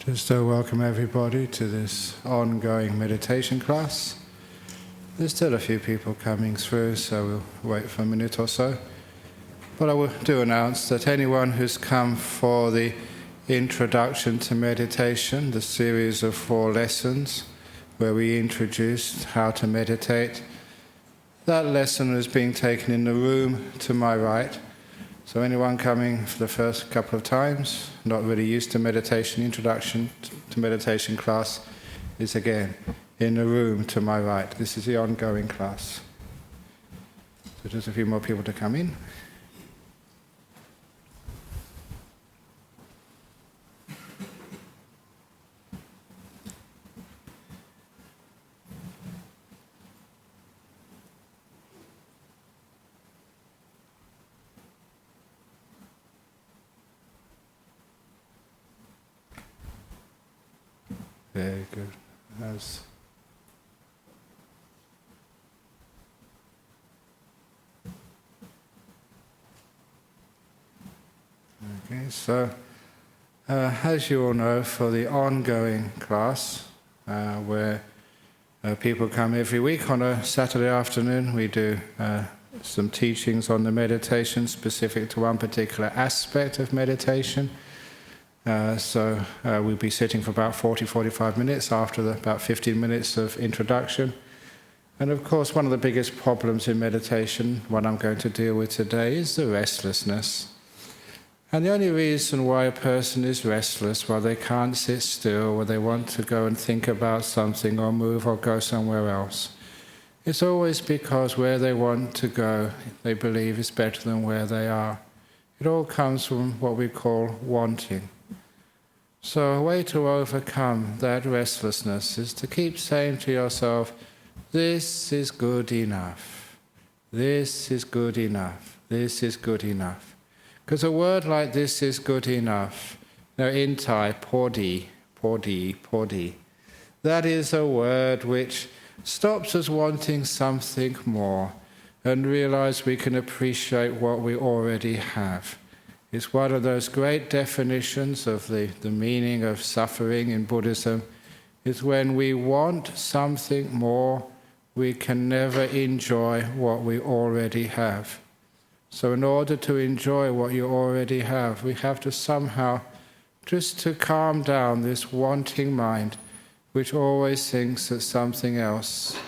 Just welcome everybody to this ongoing meditation class. There's still a few people coming through, so we'll wait for a minute or so. But I will do announce that anyone who's come for the introduction to meditation, the series of 4 lessons where we introduced how to meditate, that lesson is being taken in the room to my right. So anyone coming for the first couple of times, not really used to meditation, introduction to meditation class, is again in the room to my right. This is the ongoing class. So just a few more people to come in. Very good. Okay, so as you all know, for the ongoing class, where people come every week on a Saturday afternoon, we do some teachings on the meditation specific to one particular aspect of meditation. So we'll be sitting for about 40-45 minutes after about 15 minutes of introduction. And of course, one of the biggest problems in meditation, what I'm going to deal with today, is the restlessness. And the only reason why a person is restless, why they can't sit still, or they want to go and think about something or move or go somewhere else, it's always because where they want to go, they believe is better than where they are. It all comes from what we call wanting. So a way to overcome that restlessness is to keep saying to yourself, this is good enough, this is good enough, this is good enough. Because a word like this is good enough, now in Thai, podi, that is a word which stops us wanting something more and realize we can appreciate what we already have. It's one of those great definitions of the meaning of suffering in Buddhism, is when we want something more, we can never enjoy what we already have. So in order to enjoy what you already have, we have to somehow just to calm down this wanting mind, which always thinks that something else,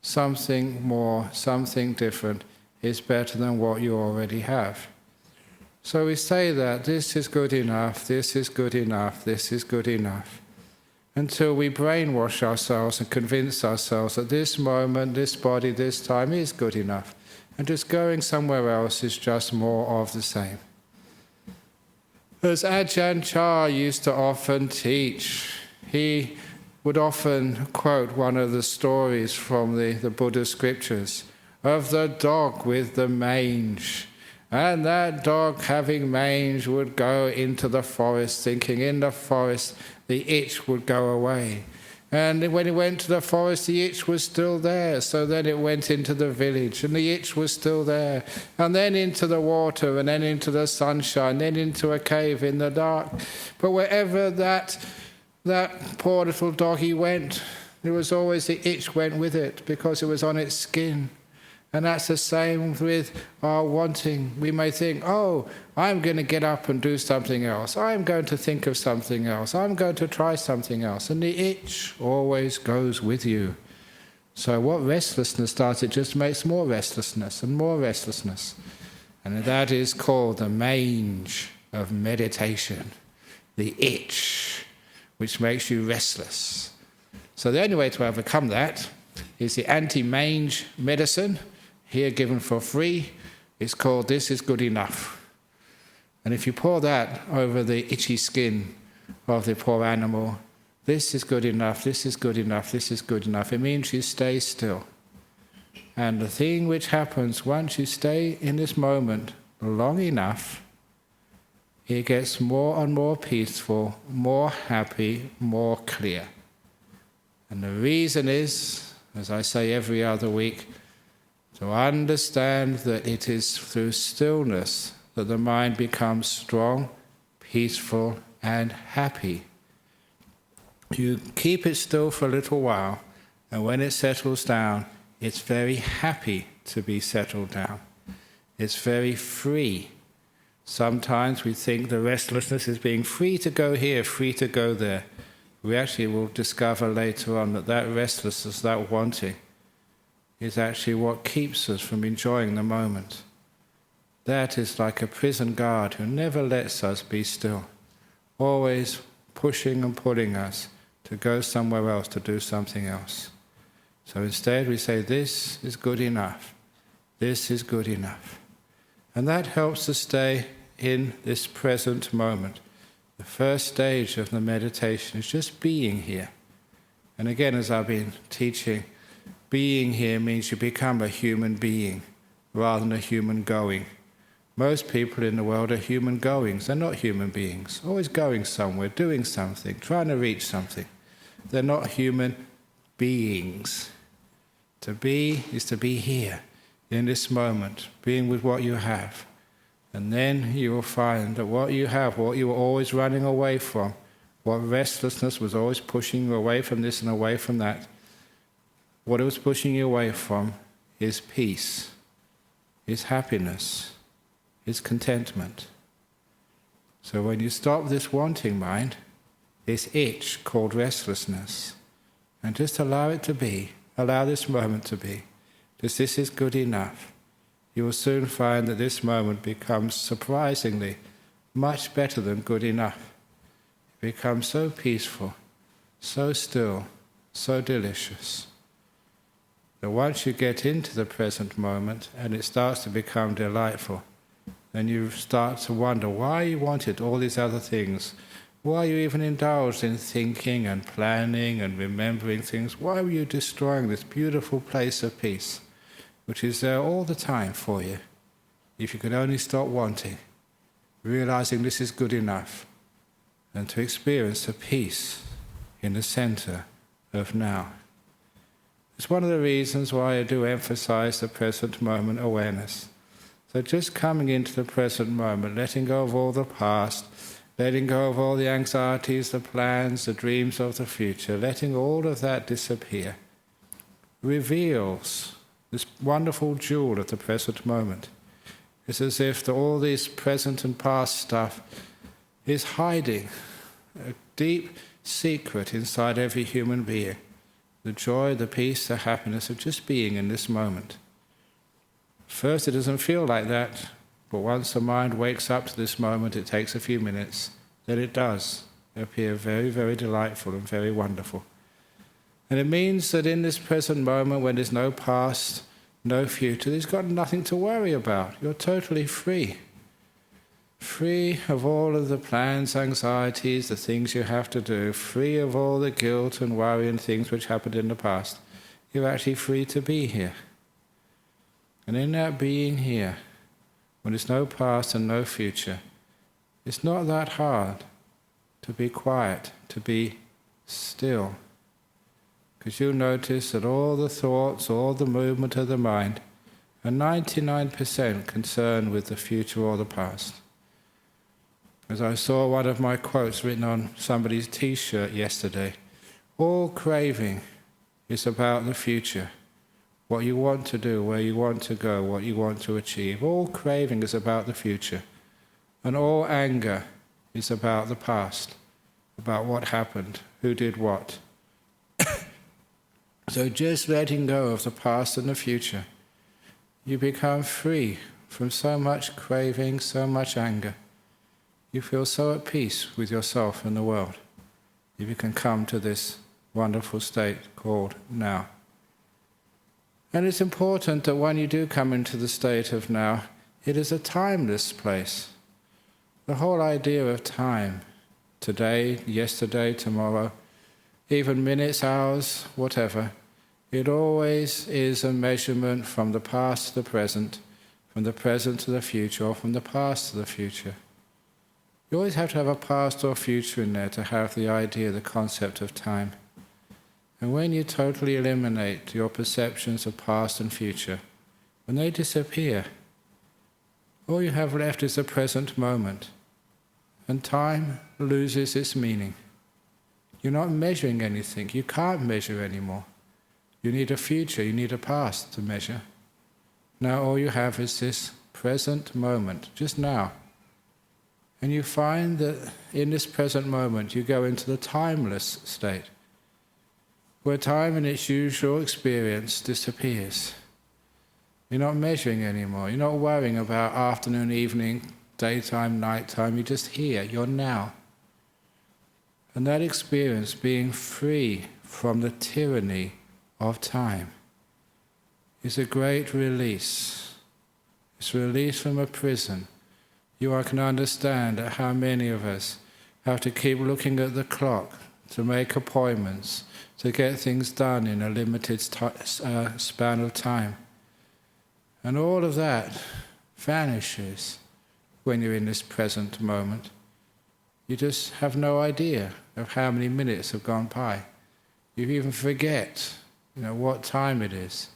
something more, something different is better than what you already have. So we say that this is good enough, this is good enough, this is good enough, until we brainwash ourselves and convince ourselves that this moment, this body, this time is good enough, and just going somewhere else is just more of the same. As Ajahn Chah used to often teach, he would often quote one of the stories from the Buddha scriptures of the dog with the mange. And that dog having mange would go into the forest, thinking in the forest the itch would go away. And when it went to the forest, the itch was still there. So then it went into the village, and the itch was still there. And then into the water, and then into the sunshine, then into a cave in the dark. But wherever that poor little doggy went, there was always the itch went with it, because it was on its skin. And that's the same with our wanting. We may think, oh, I'm going to get up and do something else. I'm going to think of something else. I'm going to try something else. And the itch always goes with you. So what restlessness does, it just makes more restlessness and more restlessness. And that is called the mange of meditation, the itch, which makes you restless. So the only way to overcome that is the anti-mange medicine, here given for free. It's called This Is Good Enough. And if you pour that over the itchy skin of the poor animal, this is good enough, this is good enough, this is good enough, it means you stay still. And the thing which happens once you stay in this moment long enough, it gets more and more peaceful, more happy, more clear. And the reason is, as I say every other week, to understand that it is through stillness that the mind becomes strong, peaceful, and happy. You keep it still for a little while, and when it settles down, it's very happy to be settled down. It's very free. Sometimes we think the restlessness is being free to go here, free to go there. We actually will discover later on that that restlessness, that wanting, is actually what keeps us from enjoying the moment. That is like a prison guard who never lets us be still, always pushing and pulling us to go somewhere else, to do something else. So instead we say, this is good enough. This is good enough. And that helps us stay in this present moment. The first stage of the meditation is just being here. And again, as I've been teaching, being here means you become a human being rather than a human going. Most people in the world are human goings. They're not human beings. Always going somewhere, doing something, trying to reach something. They're not human beings. To be is to be here, in this moment, being with what you have. And then you will find that what you have, what you were always running away from, what restlessness was always pushing you away from this and away from that, what it was pushing you away from is peace, is happiness, is contentment. So when you stop this wanting mind, this itch called restlessness, and just allow it to be, allow this moment to be, just this is good enough, you will soon find that this moment becomes surprisingly much better than good enough. It becomes so peaceful, so still, so delicious, that once you get into the present moment and it starts to become delightful, then you start to wonder why you wanted all these other things, why you even indulged in thinking and planning and remembering things. Why were you destroying this beautiful place of peace, which is there all the time for you, if you could only stop wanting, realizing this is good enough, and to experience the peace in the center of now. It's one of the reasons why I do emphasize the present moment awareness. So just coming into the present moment, letting go of all the past, letting go of all the anxieties, the plans, the dreams of the future, letting all of that disappear, reveals this wonderful jewel of the present moment. It's as if all this present and past stuff is hiding a deep secret inside every human being. The joy, the peace, the happiness of just being in this moment. First, it doesn't feel like that, but once the mind wakes up to this moment, it takes a few minutes, then it does appear very, very delightful and very wonderful. And it means that in this present moment, when there's no past, no future, there's got nothing to worry about. You're totally free. Free of all of the plans, anxieties, the things you have to do, free of all the guilt and worry and things which happened in the past. You're actually free to be here. And in that being here, when there's no past and no future, it's not that hard to be quiet, to be still. Because you'll notice that all the thoughts, all the movement of the mind are 99% concerned with the future or the past. As I saw one of my quotes written on somebody's t-shirt yesterday, all craving is about the future, what you want to do, where you want to go, what you want to achieve. All craving is about the future, and all anger is about the past, about what happened, who did what. So just letting go of the past and the future, you become free from so much craving, so much anger. You feel so at peace with yourself and the world if you can come to this wonderful state called now. And it's important that when you do come into the state of now, it is a timeless place. The whole idea of time, today, yesterday, tomorrow, even minutes, hours, whatever, it always is a measurement from the past to the present, from the present to the future, or from the past to the future. You always have to have a past or future in there to have the idea, the concept of time. And when you totally eliminate your perceptions of past and future, when they disappear, all you have left is the present moment, and time loses its meaning. You're not measuring anything. You can't measure anymore. You need a future, you need a past to measure. Now all you have is this present moment, just now. And you find that in this present moment you go into the timeless state, where time in its usual experience disappears. You're not measuring anymore. You're not worrying about afternoon, evening, daytime, nighttime. You're just here. You're now. And that experience, being free from the tyranny of time, is a great release. It's a release from a prison. You can understand how many of us have to keep looking at the clock to make appointments, to get things done in a limited span of time. And all of that vanishes when you're in this present moment. You just have no idea of how many minutes have gone by. You even forget, what time it is.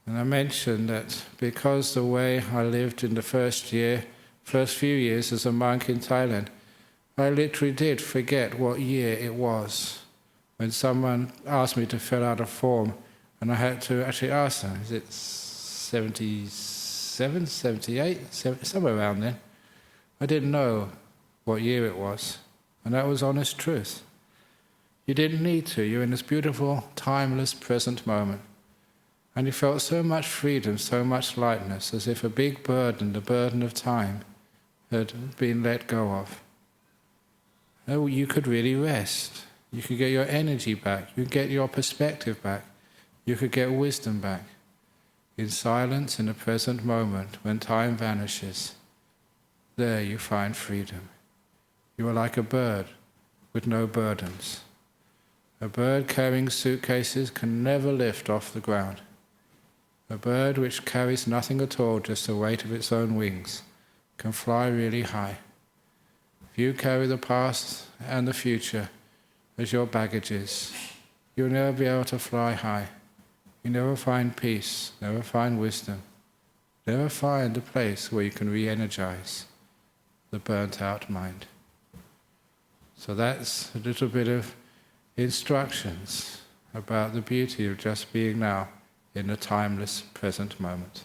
And I mentioned that because the way I lived in the first few years as a monk in Thailand, I literally did forget what year it was. When someone asked me to fill out a form, and I had to actually ask them, is it 77, 78, somewhere around then. I didn't know what year it was, and that was honest truth. You didn't need to. You're in this beautiful, timeless, present moment. And you felt so much freedom, so much lightness, as if a big burden, the burden of time, had been let go of. Oh, you could really rest. You could get your energy back. You could get your perspective back. You could get wisdom back. In silence, in the present moment, when time vanishes, there you find freedom. You are like a bird with no burdens. A bird carrying suitcases can never lift off the ground. A bird which carries nothing at all, just the weight of its own wings, can fly really high. If you carry the past and the future as your baggages, you'll never be able to fly high. You never find peace, never find wisdom, never find a place where you can re-energize the burnt-out mind. So that's a little bit of instructions about the beauty of just being now in the timeless present moment.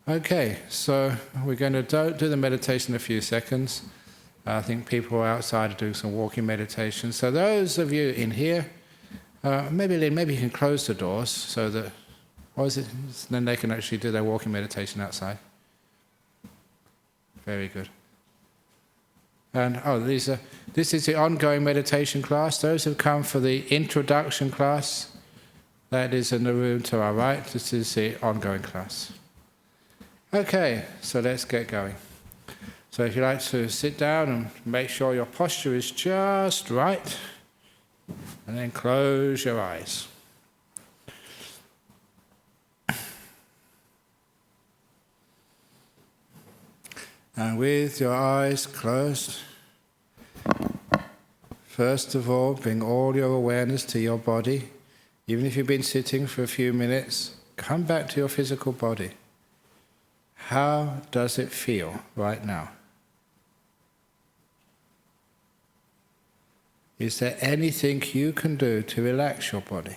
Okay, so we're going to do the meditation in a few seconds. I think people outside are doing some walking meditation. So those of you in here, maybe you can close the doors so that, then they can actually do their walking meditation outside. Very good. And this is the ongoing meditation class. Those who've come for the introduction class, that is in the room to our right. This is the ongoing class. Okay, so let's get going. So if you like to sit down and make sure your posture is just right, and then close your eyes. And with your eyes closed, first of all, bring all your awareness to your body. Even if you've been sitting for a few minutes, come back to your physical body. How does it feel right now? Is there anything you can do to relax your body?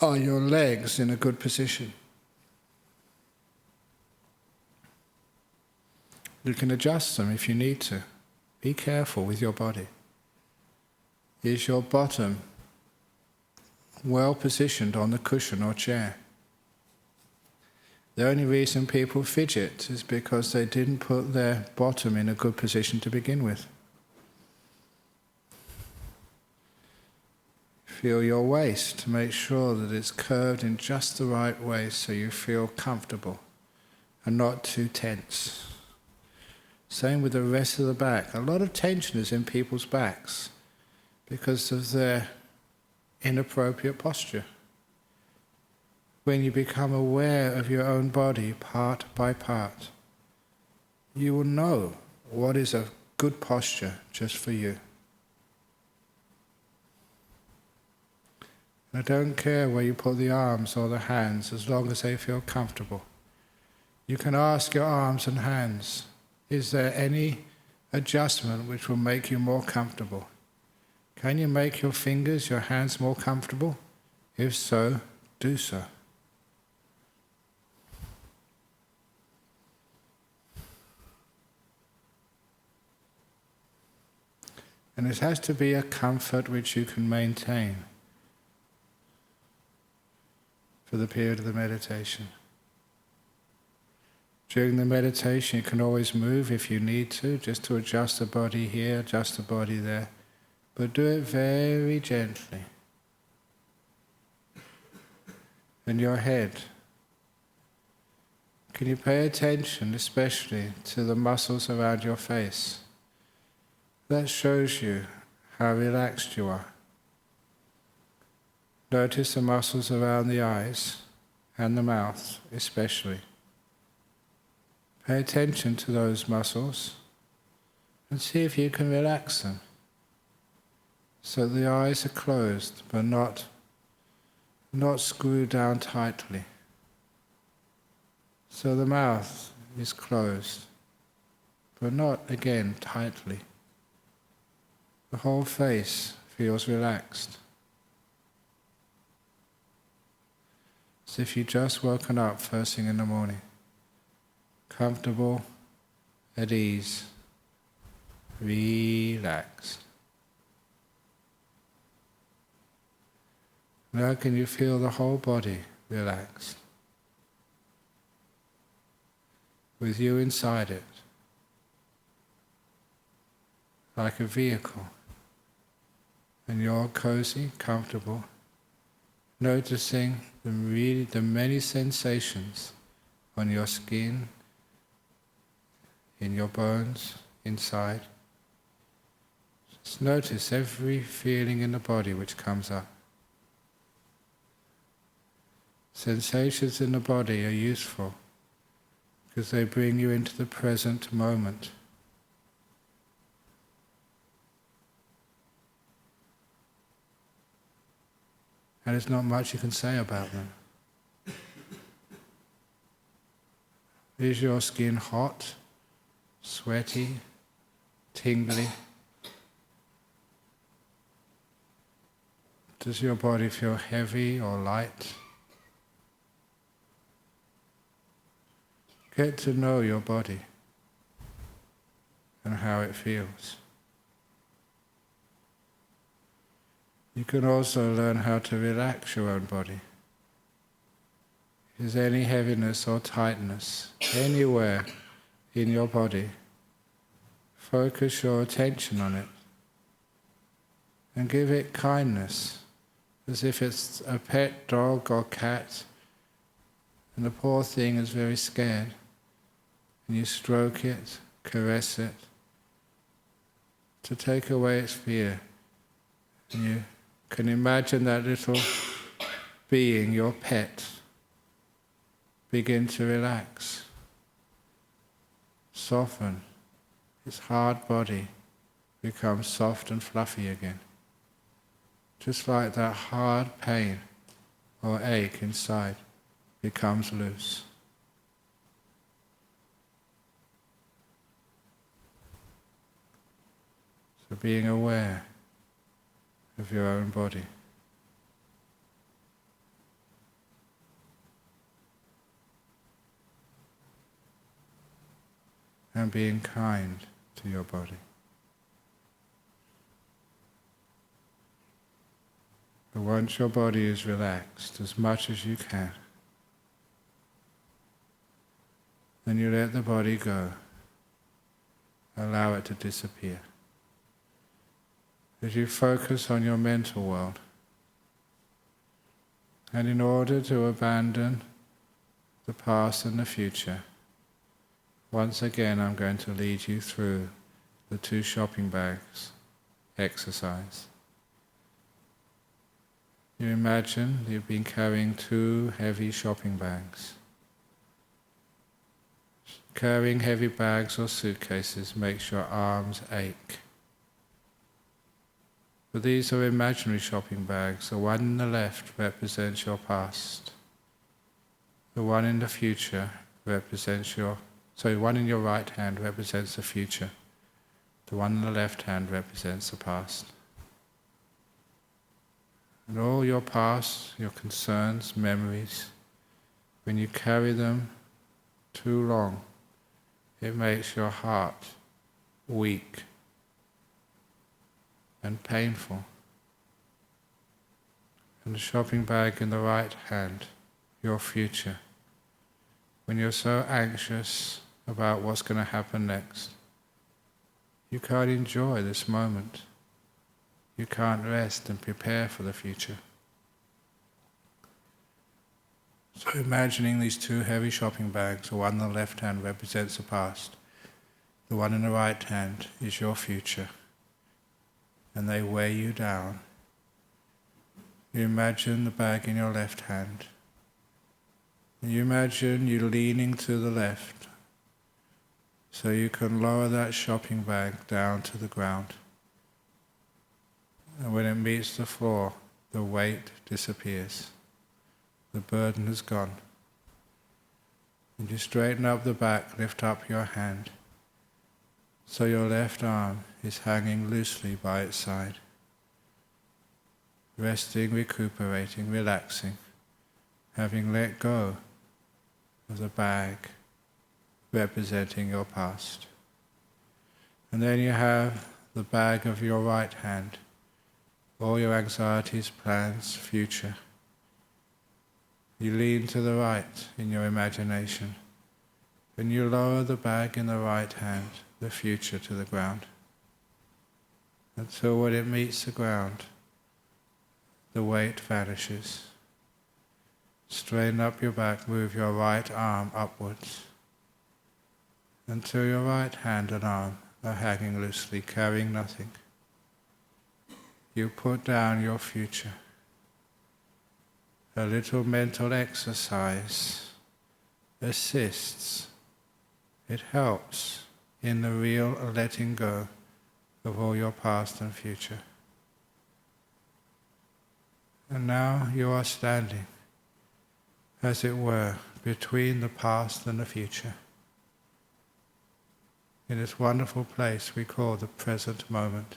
Are your legs in a good position? You can adjust them if you need to. Be careful with your body. Is your bottom well positioned on the cushion or chair? The only reason people fidget is because they didn't put their bottom in a good position to begin with. Feel your waist to make sure that it's curved in just the right way so you feel comfortable and not too tense. Same with the rest of the back. A lot of tension is in people's backs because of their inappropriate posture. When you become aware of your own body part by part, you will know what is a good posture just for you. I don't care where you put the arms or the hands as long as they feel comfortable. You can ask your arms and hands, is there any adjustment which will make you more comfortable? Can you make your fingers, your hands more comfortable? If so, do so. And it has to be a comfort which you can maintain for the period of the meditation. During the meditation you can always move if you need to, just to adjust the body here, adjust the body there. But do it very gently. And your head. Can you pay attention especially to the muscles around your face? That shows you how relaxed you are. Notice the muscles around the eyes and the mouth especially. Pay attention to those muscles and see if you can relax them. So the eyes are closed but not screwed down tightly. So the mouth is closed but not again tightly. The whole face feels relaxed. As if you'd just woken up first thing in the morning. Comfortable, at ease, relaxed. Now can you feel the whole body relaxed? With you inside it, like a vehicle. And you're cozy, comfortable, noticing the many sensations on your skin, in your bones, inside. Just notice every feeling in the body which comes up. Sensations in the body are useful because they bring you into the present moment. And there's not much you can say about them. Is your skin hot, sweaty, tingly? Does your body feel heavy or light? Get to know your body and how it feels. You can also learn how to relax your own body. If there's any heaviness or tightness anywhere in your body, focus your attention on it and give it kindness, as if it's a pet dog or cat and the poor thing is very scared, and you stroke it, caress it to take away its fear. And you can imagine that little being, your pet, begin to relax, soften. Its hard body becomes soft and fluffy again. Just like that hard pain or ache inside becomes loose. So being aware of your own body. And being kind to your body. But once your body is relaxed as much as you can, then you let the body go. Allow it to disappear. As you focus on your mental world. And in order to abandon the past and the future, once again I'm going to lead you through the 2 shopping bags exercise. You imagine you've been carrying 2 heavy shopping bags. Carrying heavy bags or suitcases makes your arms ache. But these are imaginary shopping bags. The one on the left represents your past. The one in the future represents the one in your right hand represents the future. The one in the left hand represents the past. And all your past, your concerns, memories, when you carry them too long, it makes your heart weak and painful. And the shopping bag in the right hand, your future. When you're so anxious about what's going to happen next, you can't enjoy this moment. You can't rest and prepare for the future. So imagining these two heavy shopping bags, the one in the left hand represents the past, the one in the right hand is your future, and they weigh you down. You imagine the bag in your left hand. You imagine you leaning to the left so you can lower that shopping bag down to the ground. And when it meets the floor, the weight disappears. The burden is gone. And you straighten up the back, lift up your hand, so your left arm is hanging loosely by its side. Resting, recuperating, relaxing, having let go of the bag representing your past. And then you have the bag of your right hand, all your anxieties, plans, future. You lean to the right in your imagination, and you lower the bag in the right hand, the future, to the ground, until when it meets the ground, the weight vanishes. Straighten up your back, move your right arm upwards, until your right hand and arm are hanging loosely, carrying nothing. You put down your future. A little mental exercise assists. It helps in the real letting go of all your past and future. And now you are standing, as it were, between the past and the future, in this wonderful place we call the present moment.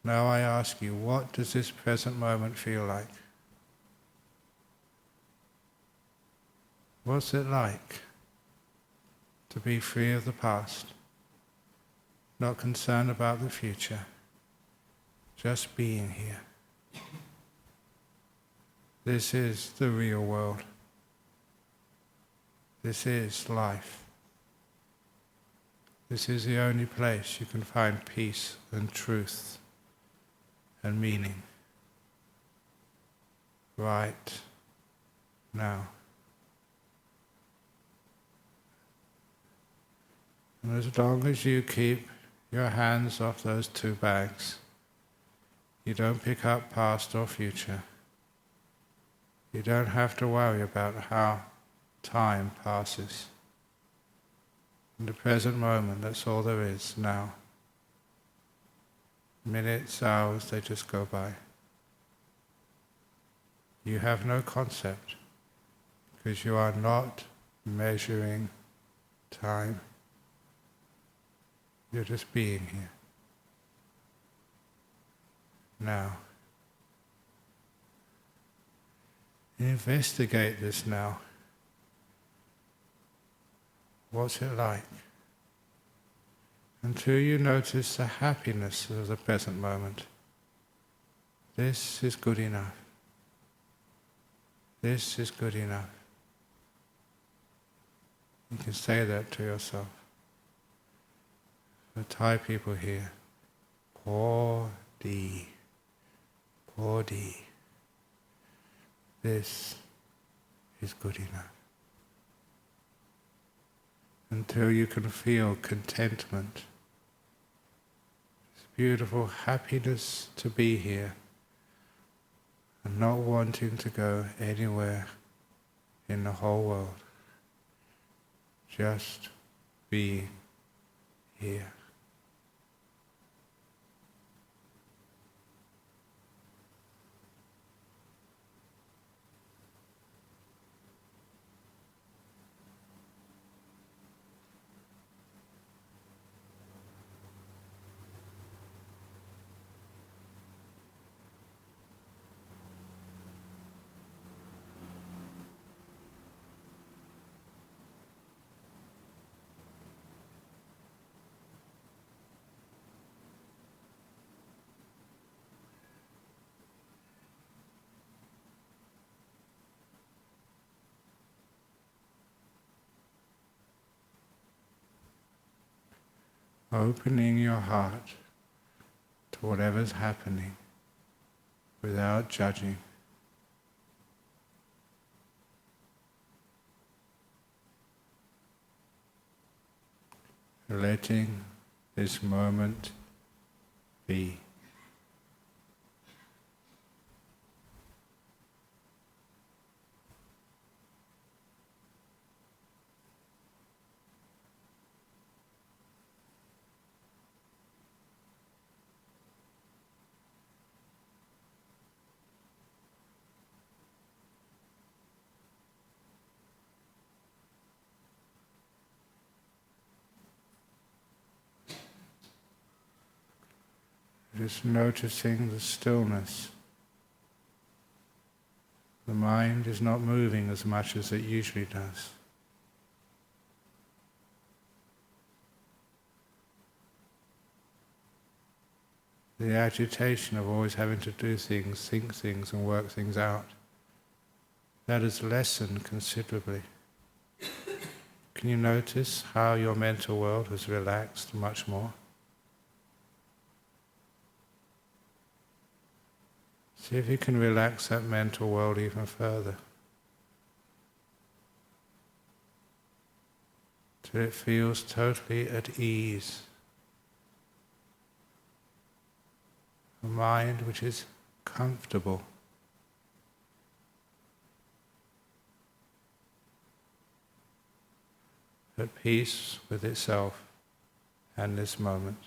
Now I ask you, what does this present moment feel like? What's it like to be free of the past, not concerned about the future, just being here? This is the real world. This is life. This is the only place you can find peace and truth and meaning. Right now. And as long as you keep your hands off those two bags, you don't pick up past or future. You don't have to worry about how time passes. In the present moment, that's all there is now. Minutes, hours, they just go by. You have no concept, because you are not measuring time. You're just being here. Now. Investigate this now. What's it like? Until you notice the happiness of the present moment. This is good enough. This is good enough. You can say that to yourself. The Thai people here, Poor D, Poor D. This is good enough. Until you can feel contentment. It's beautiful happiness to be here and not wanting to go anywhere in the whole world. Just being here. opening your heart to whatever's happening without judging. Letting this moment be. Just noticing the stillness. The mind is not moving as much as it usually does. The agitation of always having to do things, think things and work things out, that has lessened considerably. Can you notice how your mental world has relaxed much more? See if you can relax that mental world even further, till it feels totally at ease. A mind which is comfortable. At peace with itself and this moment.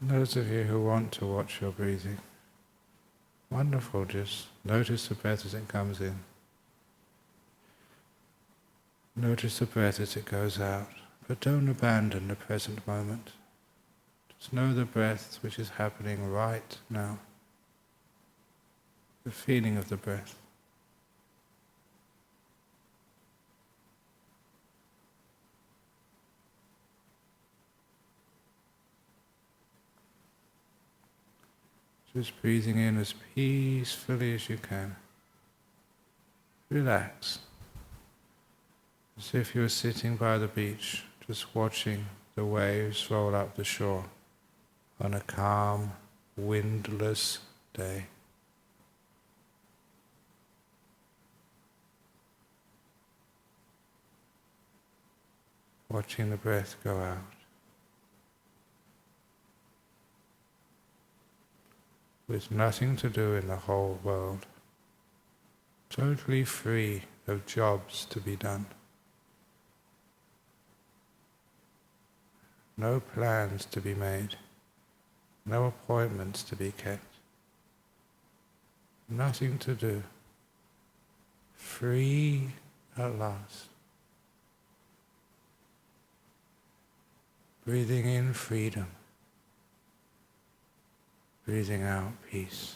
Those of you who want to watch your breathing, wonderful, just notice the breath as it comes in. Notice the breath as it goes out, but don't abandon the present moment. Just know the breath which is happening right now, the feeling of the breath. Just breathing in as peacefully as you can. Relax. As if you were sitting by the beach, just watching the waves roll up the shore on a calm, windless day. Watching the breath go out. With nothing to do in the whole world, totally free of jobs to be done. No plans to be made, no appointments to be kept, nothing to do, free at last. Breathing in freedom. Breathing out peace.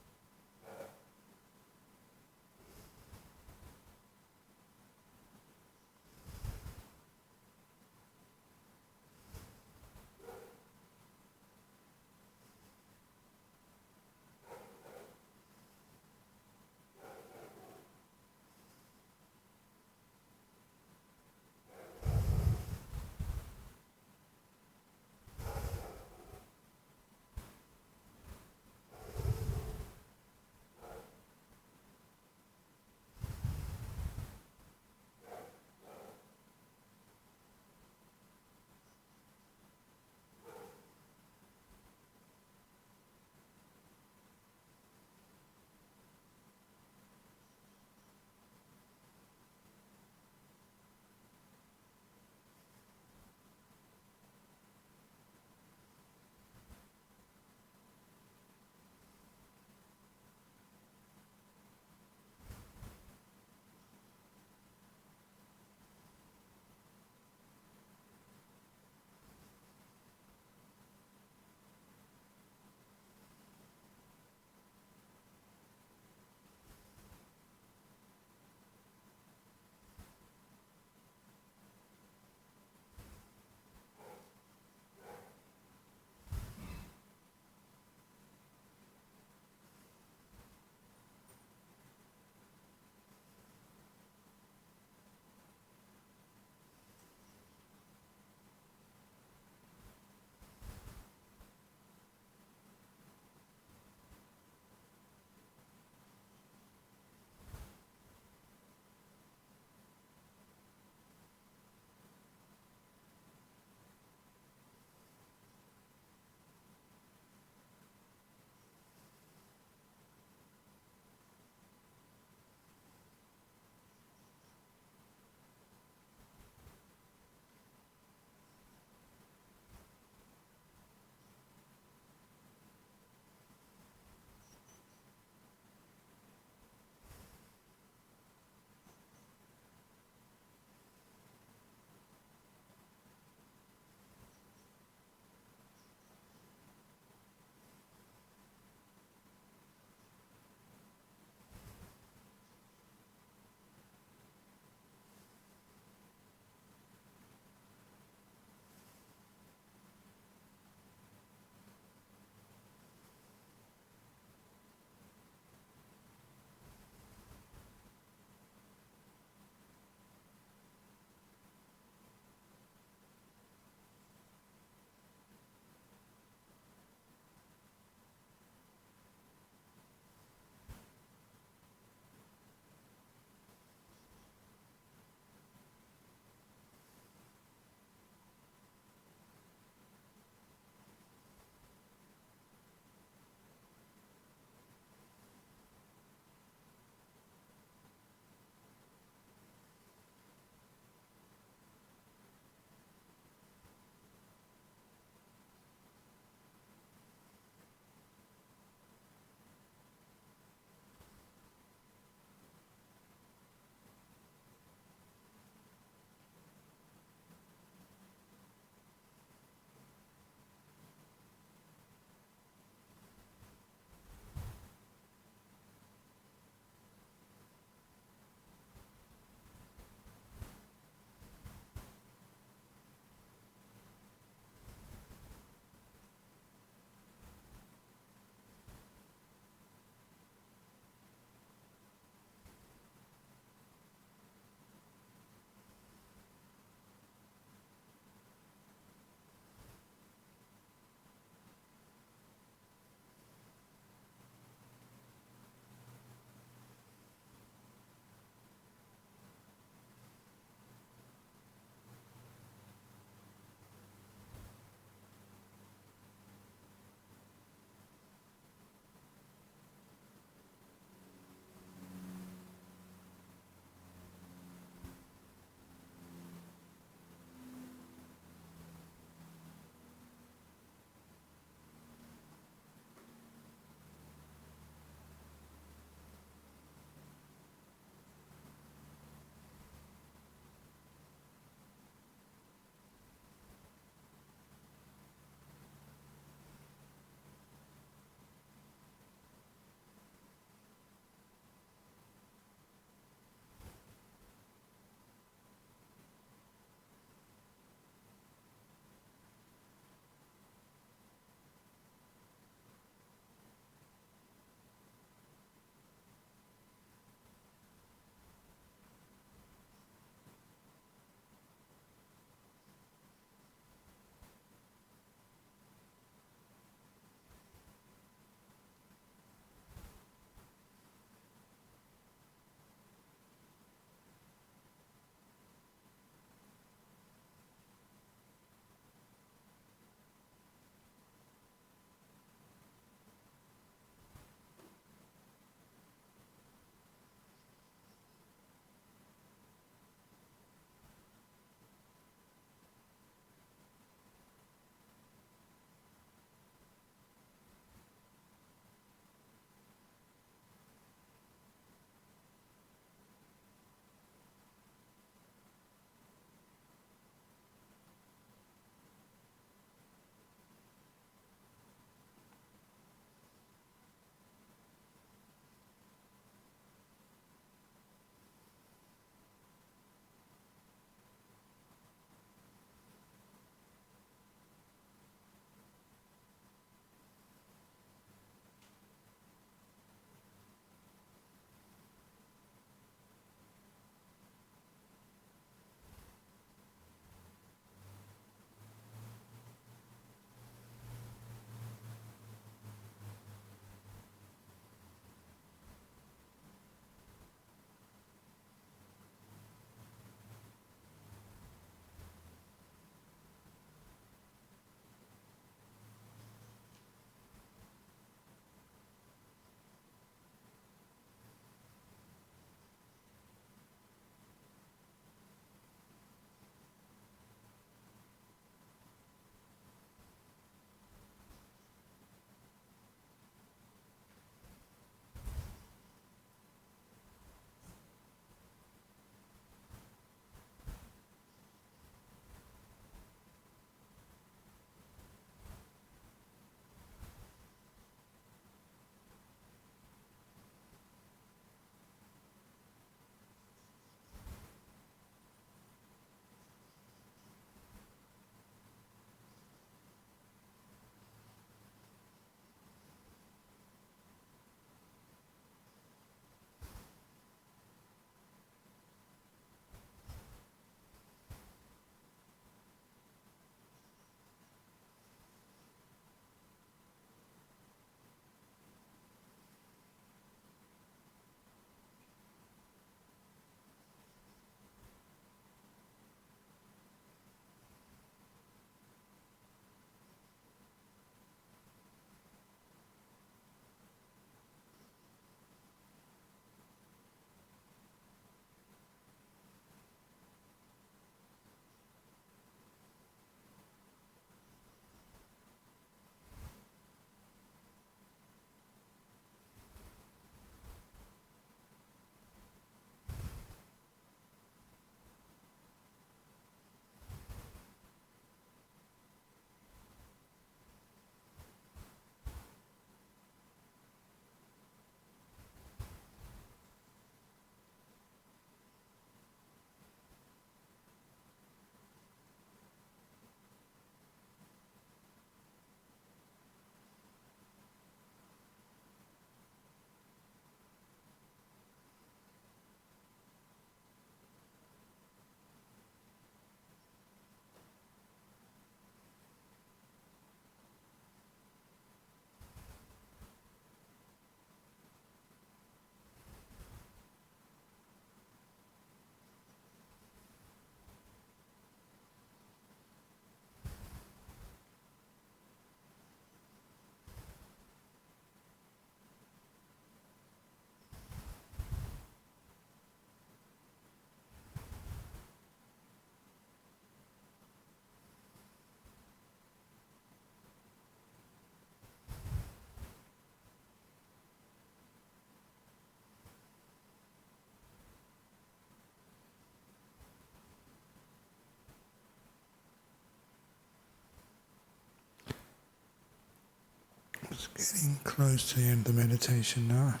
Getting close to the end of the meditation now.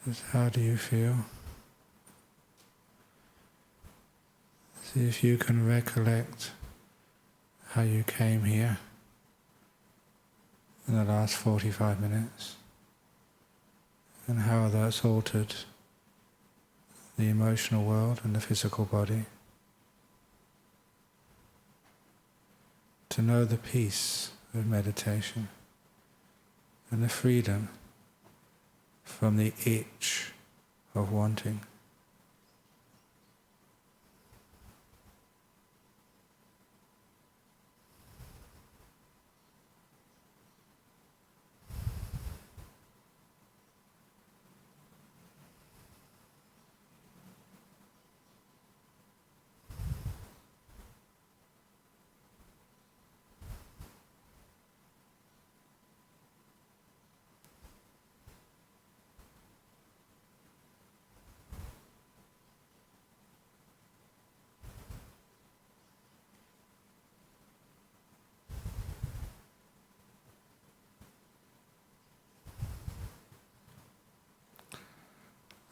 Just how do you feel? See if you can recollect how you came here in the last 45 minutes and how that's altered the emotional world and the physical body. To know the peace of meditation and the freedom from the itch of wanting.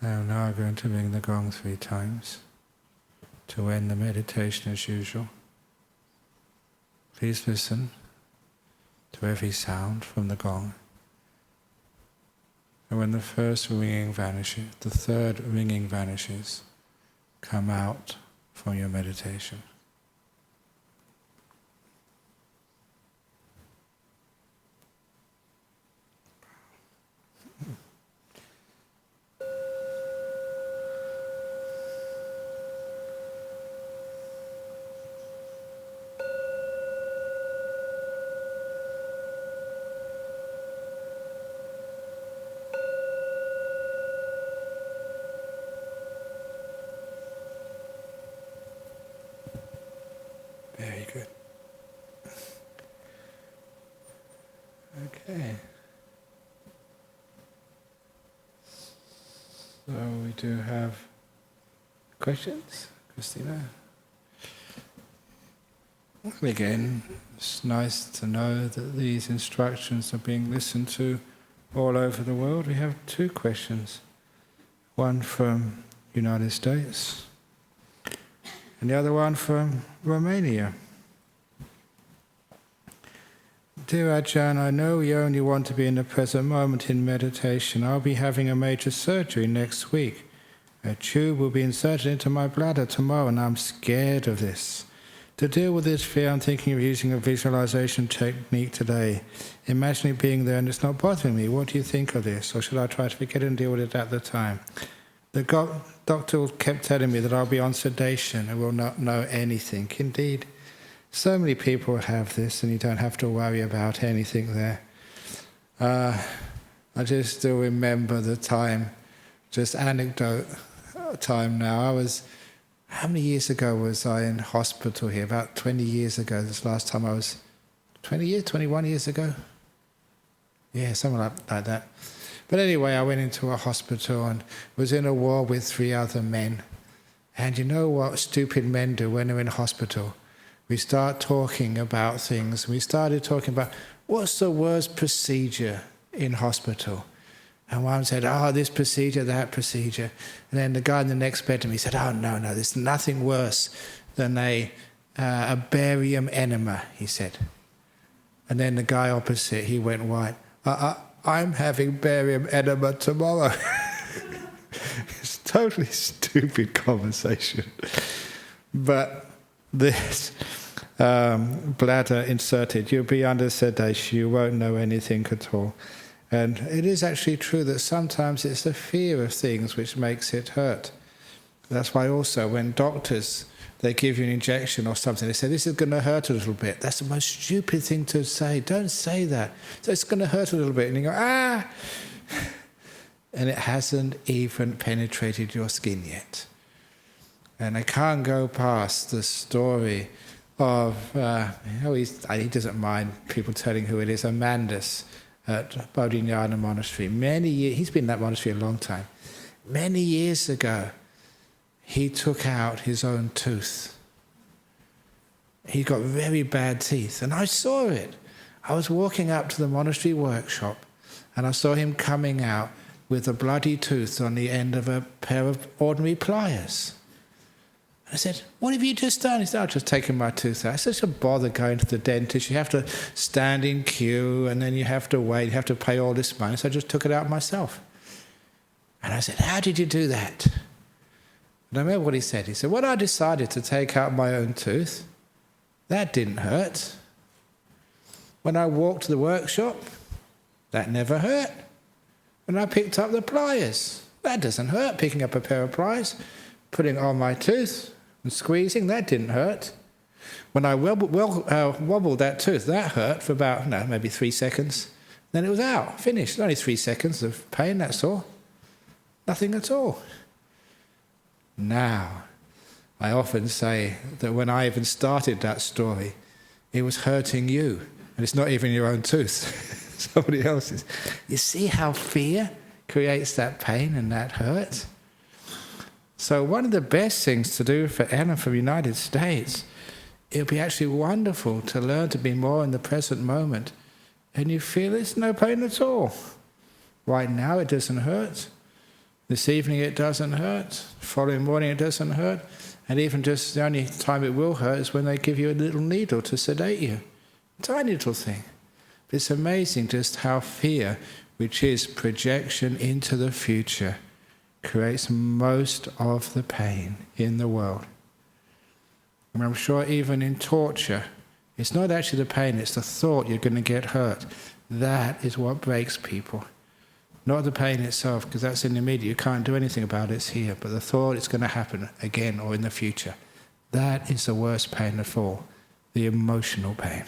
Now I'm going to ring the gong 3 times to end the meditation as usual. Please listen to every sound from the gong. And when the first ringing vanishes, the third ringing vanishes, come out from your meditation. Very good. Okay. So we do have questions, Christina? And again, it's nice to know that these instructions are being listened to all over the world. We have 2 questions. One from United States and the other one from Romania. Dear Ajahn, I know you only want to be in the present moment in meditation. I'll be having a major surgery next week. A tube will be inserted into my bladder tomorrow and I'm scared of this. To deal with this fear, I'm thinking of using a visualization technique today. Imagining being there and it's not bothering me. What do you think of this? Or should I try to forget it and deal with it at the time? The doctor kept telling me that I'll be on sedation and will not know anything. Indeed, so many people have this and you don't have to worry about anything there. I just still remember the time, just anecdote time now. How many years ago was I in hospital here? About 20 years ago. This last time I was, 21 years ago? Yeah, something like that. But anyway, I went into a hospital and was in a war with 3 other men. And you know what stupid men do when they're in hospital? We start talking about things. We started talking about what's the worst procedure in hospital. And one said, this procedure, that procedure. And then the guy in the next bedroom, he said, no, there's nothing worse than a barium enema, he said. And then the guy opposite, he went white. I'm having barium enema tomorrow. It's a totally stupid conversation. But this bladder inserted, you'll be under sedation, you won't know anything at all. And it is actually true that sometimes it's the fear of things which makes it hurt. That's why also when doctors, they give you an injection or something, they say, this is going to hurt a little bit. That's the most stupid thing to say. Don't say that. So it's going to hurt a little bit. And you go, and it hasn't even penetrated your skin yet. And I can't go past the story of, he doesn't mind people telling who it is, Amandus at Bodhinyana Monastery. He's been in that monastery a long time. Many years ago, he took out his own tooth. He got very bad teeth, and I saw it. I was walking up to the monastery workshop and I saw him coming out with a bloody tooth on the end of a pair of ordinary pliers. I said, "What have you just done?" He said, "I've just taken my tooth out." I said, "Don't bother going to the dentist. You have to stand in queue and then you have to wait. You have to pay all this money." So I just took it out myself. And I said, "How did you do that?" And I remember what he said. He said, "When I decided to take out my own tooth, that didn't hurt. When I walked to the workshop, that never hurt. When I picked up the pliers, that doesn't hurt. Picking up a pair of pliers, putting it on my tooth and squeezing, that didn't hurt. When I wobbled that tooth, that hurt for about, maybe 3 seconds. Then it was out, finished. Only 3 seconds of pain, that's all. Nothing at all." Now, I often say that when I even started that story, it was hurting you. And it's not even your own tooth, somebody else's. You see how fear creates that pain and that hurt? So one of the best things to do for Ellen from the United States, it would be actually wonderful to learn to be more in the present moment. And you feel there's no pain at all. Right now it doesn't hurt. This evening it doesn't hurt. The following morning it doesn't hurt. And even just the only time it will hurt is when they give you a little needle to sedate you. Tiny little thing. But it's amazing just how fear, which is projection into the future, creates most of the pain in the world. And I'm sure even in torture, it's not actually the pain, it's the thought you're going to get hurt. That is what breaks people. Not the pain itself, because that's in the immediate, you can't do anything about it, it's here. But the thought it's going to happen again or in the future. That is the worst pain of all, the emotional pain.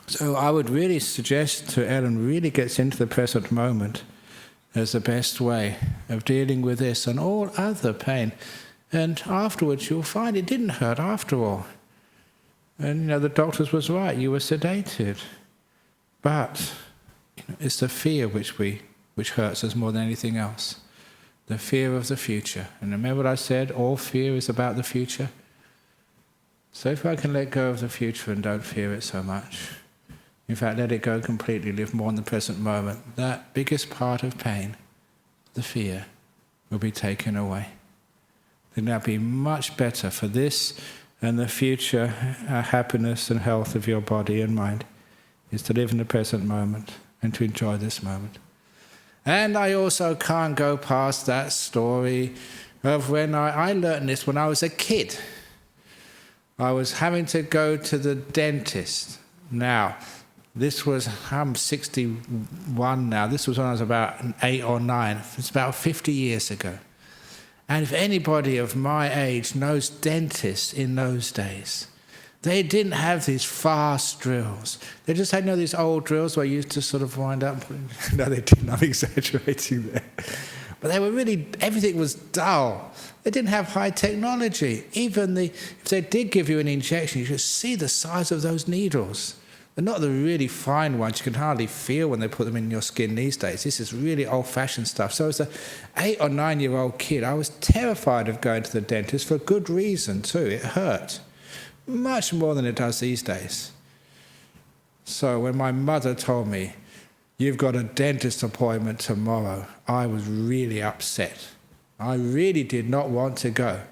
So I would really suggest to Ellen really gets into the present moment as the best way of dealing with this and all other pain. And afterwards you'll find it didn't hurt after all. And the doctors was right, you were sedated. But it's the fear which hurts us more than anything else. The fear of the future. And remember what I said, all fear is about the future. So if I can let go of the future and don't fear it so much, in fact, let it go completely, live more in the present moment, that biggest part of pain, the fear, will be taken away. Then that'll be much better for this and the future happiness and health of your body and mind, is to live in the present moment and to enjoy this moment. And I also can't go past that story of when I learned this when I was a kid. I was having to go to the dentist. Now, I'm 61 now. This was when I was about 8 or 9. It's about 50 years ago. And if anybody of my age knows dentists in those days, they didn't have these fast drills. They just had these old drills where you used to sort of wind up. No, they didn't. I'm exaggerating there. But they were really, everything was dull. They didn't have high technology. Even if they did give you an injection, you should see the size of those needles. They're not the really fine ones you can hardly feel when they put them in your skin these days. This is really old-fashioned stuff. So as an 8 or 9-year-old kid, I was terrified of going to the dentist for good reason too. It hurt much more than it does these days. So when my mother told me, "You've got a dentist appointment tomorrow," I was really upset. I really did not want to go.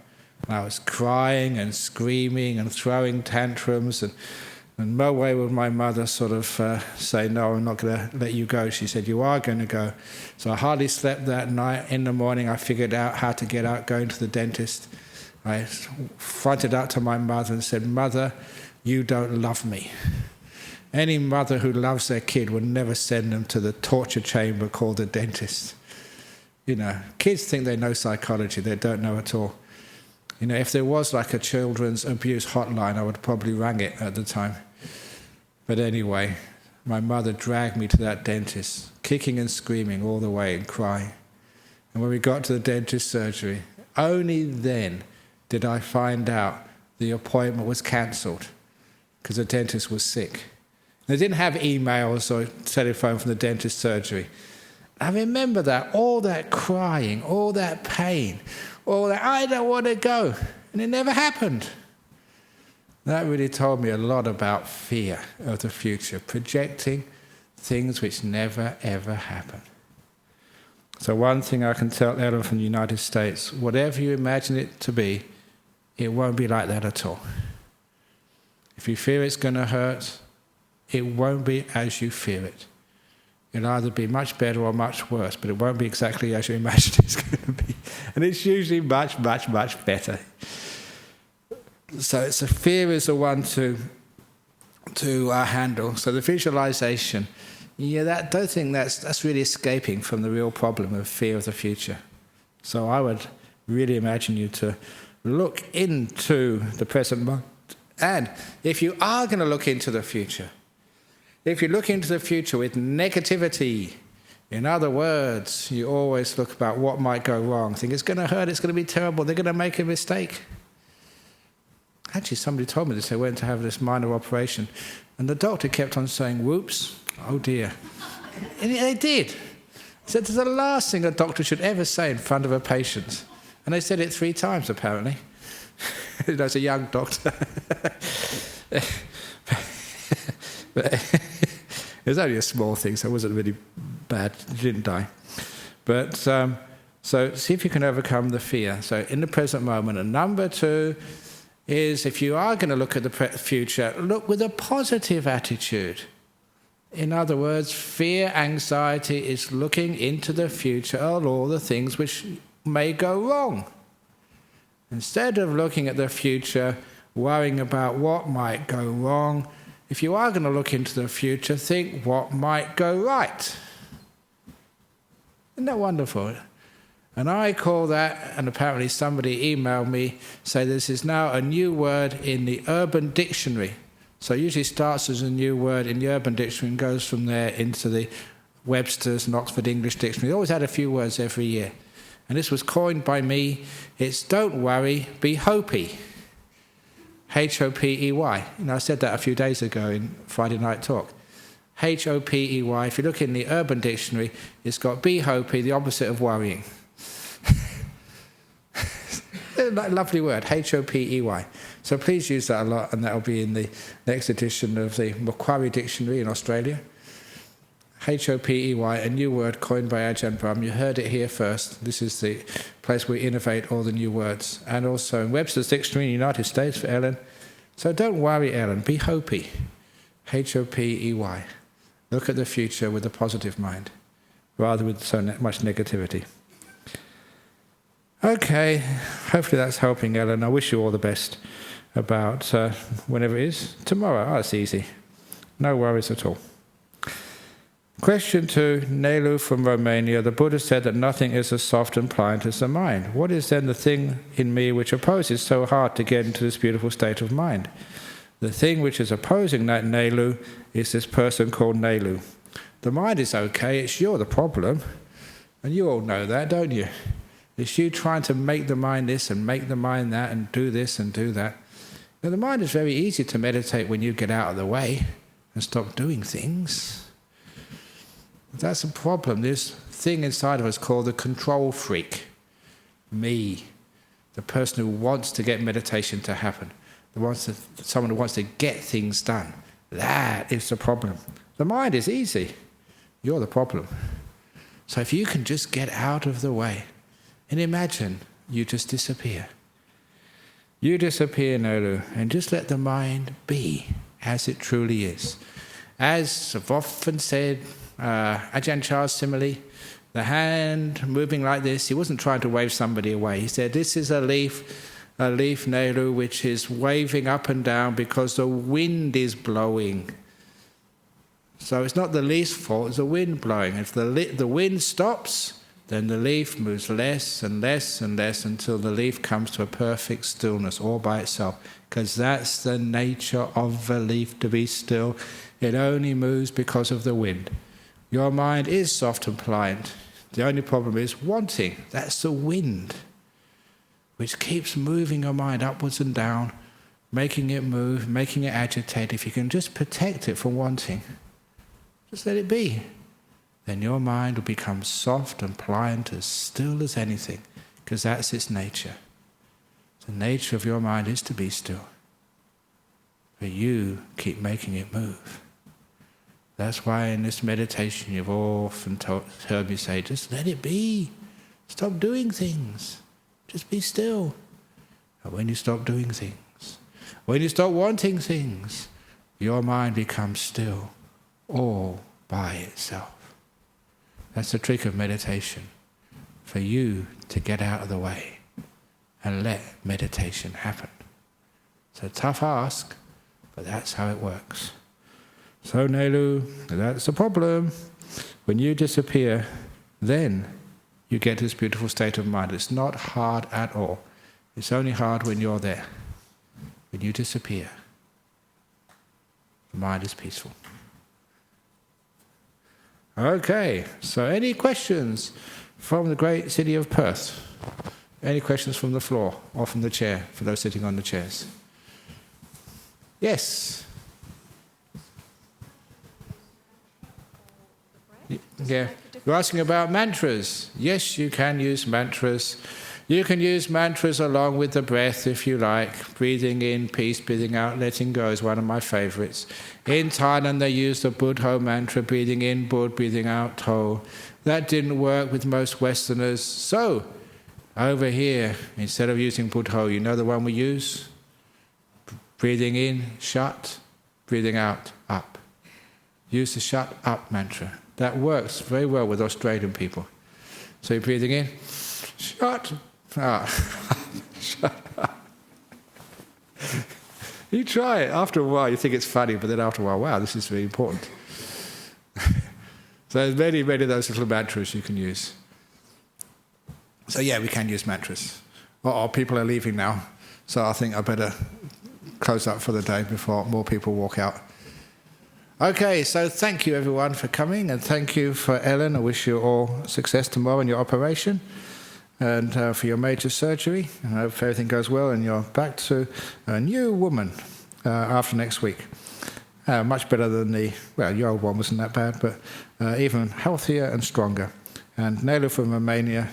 I was crying and screaming and throwing tantrums, and no way would my mother sort of say, "No, I'm not going to let you go." She said, "You are going to go." So I hardly slept that night. In the morning, I figured out how to get out going to the dentist. I fronted up to my mother and said, "Mother, you don't love me." Any mother who loves their kid would never send them to the torture chamber called a dentist. Kids think they know psychology. They don't know at all. If there was like a children's abuse hotline, I would probably ring it at the time. But anyway, my mother dragged me to that dentist, kicking and screaming all the way and crying. And when we got to the dentist surgery, only then did I find out the appointment was cancelled because the dentist was sick. They didn't have emails or telephone from the dentist surgery. I remember that, all that crying, all that pain, all that, I don't want to go. And it never happened. That really told me a lot about fear of the future, projecting things which never ever happen. So one thing I can tell Ellen from the United States, whatever you imagine it to be, it won't be like that at all. If you fear it's going to hurt, it won't be as you fear it. It'll either be much better or much worse, but it won't be exactly as you imagine it's going to be. And it's usually much, much, much better. So it's a fear is the one to handle. So the visualization, don't think that's really escaping from the real problem of fear of the future. So I would really imagine you to look into the present moment. And if you are going to look into the future, if you look into the future with negativity, in other words, you always look about what might go wrong, think it's going to hurt, it's going to be terrible, they're going to make a mistake. Actually, somebody told me this, they went to have this minor operation, and the doctor kept on saying, whoops, oh dear. And they did. He said, it's the last thing a doctor should ever say in front of a patient. And they said it 3 times, apparently. That's a young doctor. But it was only a small thing, so it wasn't really bad. He didn't die. But so see if you can overcome the fear. So in the present moment. And number 2 is, if you are going to look at the future, look with a positive attitude. In other words, fear, anxiety is looking into the future of all the things which may go wrong. Instead of looking at the future, worrying about what might go wrong, if you are going to look into the future, think what might go right. Isn't that wonderful? And I call that, and apparently somebody emailed me, say this is now a new word in the Urban Dictionary. So it usually starts as a new word in the Urban Dictionary and goes from there into the Webster's and Oxford English Dictionary. They always had a few words every year. And this was coined by me. It's don't worry, be hopey. H-O-P-E-Y. I said that a few days ago in Friday Night Talk. H-O-P-E-Y. If you look in the Urban Dictionary, it's got be hopey, the opposite of worrying. Lovely word, H-O-P-E-Y. So please use that a lot, and that will be in the next edition of the Macquarie Dictionary in Australia. H-O-P-E-Y, a new word coined by Ajahn Brahm. You heard it here first. This is the place where we innovate all the new words. And also in Webster's Dictionary in the United States for Ellen. So don't worry, Ellen. Be hopey. H-O-P-E-Y. Look at the future with a positive mind, rather with so much negativity. Okay, hopefully that's helping, Ellen. I wish you all the best about whenever it is. Tomorrow. Oh, it's easy. No worries at all. Question 2, Nelu from Romania. The Buddha said that nothing is as soft and pliant as the mind. What is then the thing in me which opposes so hard to get into this beautiful state of mind? The thing which is opposing that Nelu is this person called Nelu. The mind is okay, it's you're the problem. And you all know that, don't you? It's you trying to make the mind this and make the mind that and do this and do that. Now, the mind is very easy to meditate when you get out of the way and stop doing things. That's a problem. This thing inside of us called the control freak. Me. The person who wants to get meditation to happen. Someone who wants to get things done. That is the problem. The mind is easy. You're the problem. So if you can just get out of the way and imagine you just disappear. You disappear, Nolu, and just let the mind be as it truly is. As I've often said, Ajahn Chah's simile, the hand moving like this, he wasn't trying to wave somebody away. He said, this is a leaf, Nehru, which is waving up and down because the wind is blowing. So it's not the leaf's fault, it's the wind blowing. If the wind stops, then the leaf moves less and less and less until the leaf comes to a perfect stillness all by itself. Because that's the nature of the leaf, to be still. It only moves because of the wind. Your mind is soft and pliant. The only problem is wanting. That's the wind, which keeps moving your mind upwards and down, making it move, making it agitate. If you can just protect it from wanting, just let it be. Then your mind will become soft and pliant, as still as anything, because that's its nature. The nature of your mind is to be still. but you keep making it move. That's why in this meditation you've often heard me say, just let it be. Stop doing things. Just be still. And when you stop doing things, when you stop wanting things, your mind becomes still all by itself. That's the trick of meditation, for you to get out of the way and let meditation happen. It's a tough ask, but that's how it works. So Nelu, that's the problem. When you disappear, then you get this beautiful state of mind. It's not hard at all. It's only hard when you're there. When you disappear, the mind is peaceful. Okay, so any questions from the great city of Perth? Any questions from the floor or from the chair, for those sitting on the chairs? Yes? Yeah, you're asking about mantras. Yes, you can use mantras. You can use mantras along with the breath if you like. Breathing in, peace, breathing out, letting go is one of my favorites. In Thailand they use the Buddho mantra, breathing in, Bud, breathing out, To. That didn't work with most Westerners. So, over here, instead of using Buddho, you know the one we use? Breathing in, shut, breathing out, up. Use the shut up mantra. That works very well with Australian people. So you're breathing in, shut up, shut up. You try it. After a while you think it's funny, but then after a while, wow, this is very important. So there's many, many of those little mantras you can use. So yeah, we can use mantras. People are leaving now, so I think I better close up for the day before more people walk out. Okay, so thank you everyone for coming, and thank you for Ellen. I wish you all success tomorrow in your operation and for your major surgery. I hope everything goes well and you're back to a new woman after next week. Much better than your old one wasn't that bad, but even healthier and stronger. And Nelu from Romania,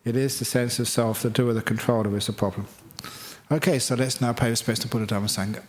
it is the sense of self, the doer, the controller is the problem. Okay, so let's now pay respects to Buddha Dhamma Sangha.